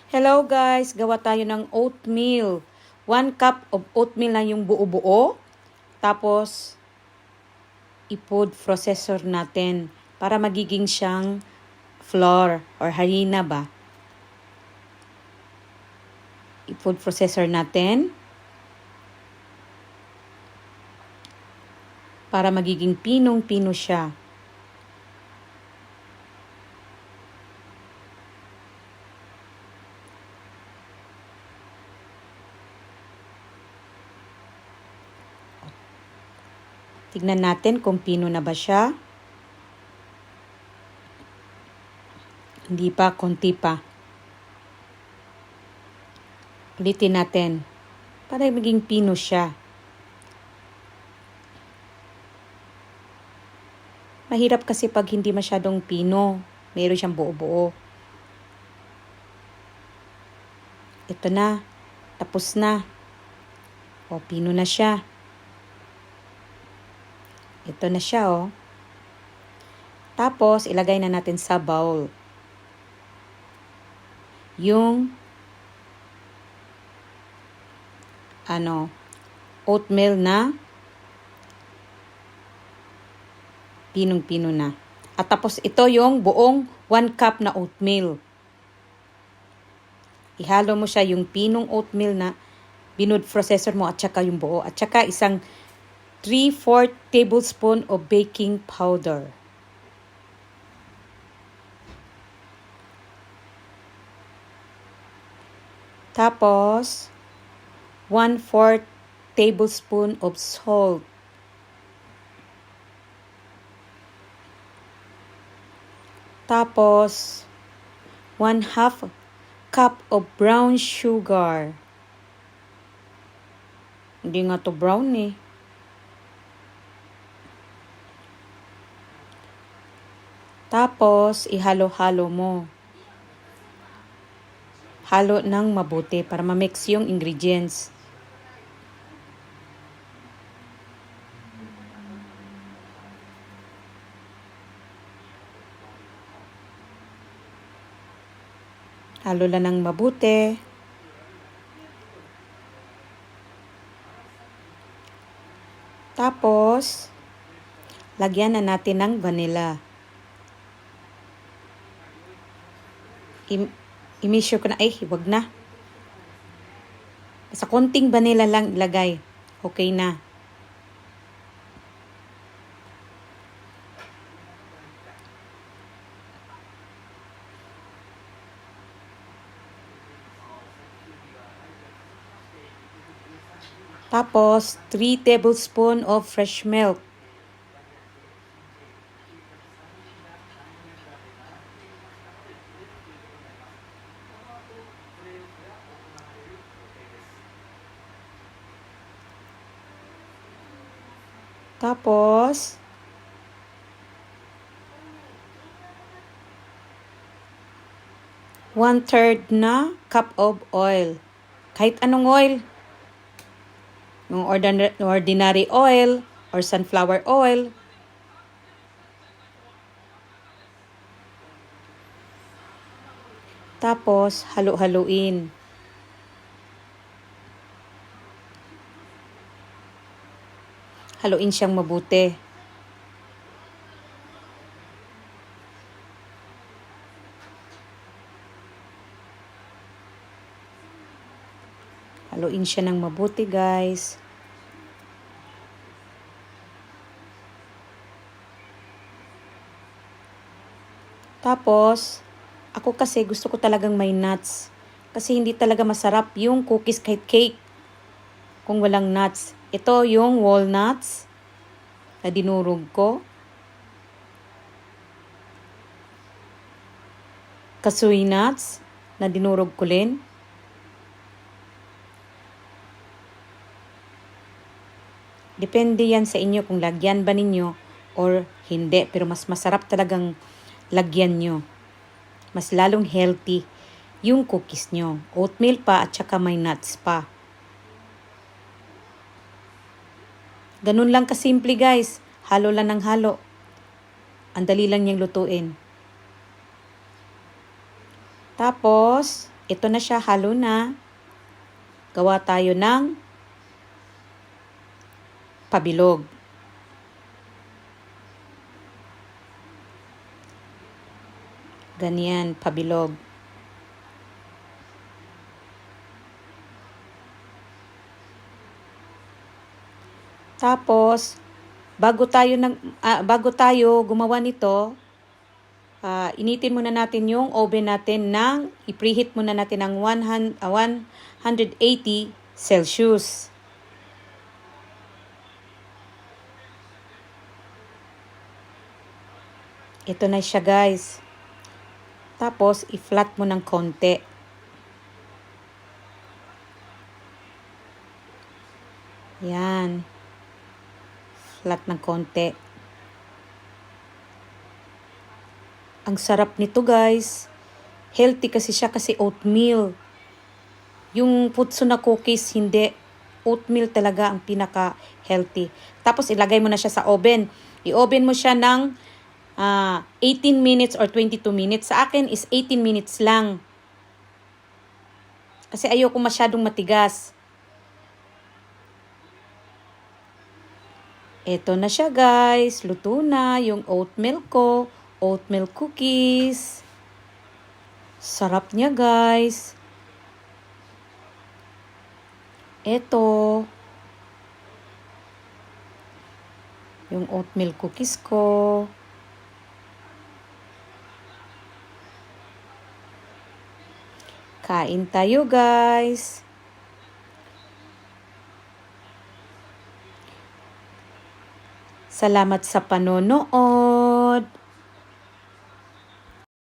Hello guys, gawa tayo ng oatmeal. 1 cup of oatmeal na yung buo-buo. Tapos, i-food processor natin para magiging siyang flour or harina ba. I-food processor natin para magiging pinong-pino siya. Tignan natin kung pino na ba siya. Hindi pa, konti pa. Ulitin natin para maging pino siya. Mahirap kasi pag hindi masyadong pino. Mayroon siyang buo-buo. Ito na. Tapos na. O, pino na siya. Ito na siya, oh. Tapos, ilagay na natin sa bowl yung oatmeal na pinong-pino na. At tapos, ito yung buong 1 cup na oatmeal. Ihalo mo siya yung pinong oatmeal na binood processor mo at saka yung buo. At saka isang 3/4 tablespoon of baking powder. Tapos, 1/4 tablespoon of salt. Tapos, 1/2 cup of brown sugar. Hindi nga to brown eh. Tapos, ihalo-halo mo. Halo ng mabuti para ma-mix yung ingredients. Halo lang ng mabuti. Tapos, lagyan na natin ng vanilla. I-measure ko na, wag na. Basta konting vanilla lang ilagay. Okay na. Tapos, 3 tablespoon of fresh milk. Tapos, 1/3 na cup of oil. Kahit anong oil. Yung ordinary oil or sunflower oil. Tapos, halo-haluin. Haluin siyang mabuti. Haluin siya ng mabuti, guys. Tapos, ako kasi gusto ko talagang may nuts. Kasi hindi talaga masarap yung cookies kahit cake kung walang nuts. Ito yung walnuts na dinurog ko. Cashew nuts na dinurog ko rin. Depende yan sa inyo kung lagyan ba ninyo or hindi. Pero mas masarap talagang lagyan nyo. Mas lalong healthy yung cookies nyo. Oatmeal pa at saka may nuts pa. Ganun lang kasimple guys. Halo lang ng halo. Ang dali lang niyang lutuin. Tapos, ito na siya, halo na. Gawa tayo ng pabilog. Ganyan, pabilog. Tapos, bago tayo gumawa nito, initin muna natin yung oven natin i-preheat muna natin ng 180 Celsius. Ito na siya, guys. Tapos, i-flat mo ng konti. Yan. Flat ng konti. Ang sarap nito, guys. Healthy kasi siya kasi oatmeal. Yung Putsuna cookies, hindi. Oatmeal talaga ang pinaka-healthy. Tapos, ilagay mo na siya sa oven. I-oven mo siya ng 18 minutes or 22 minutes. Sa akin is 18 minutes lang. Kasi ayoko masyadong matigas. Ito na siya, guys. Luto na yung oatmeal ko. Oatmeal cookies. Sarap niya, guys. Ito. Yung oatmeal cookies ko. Kain tayo, guys. Salamat sa panonood.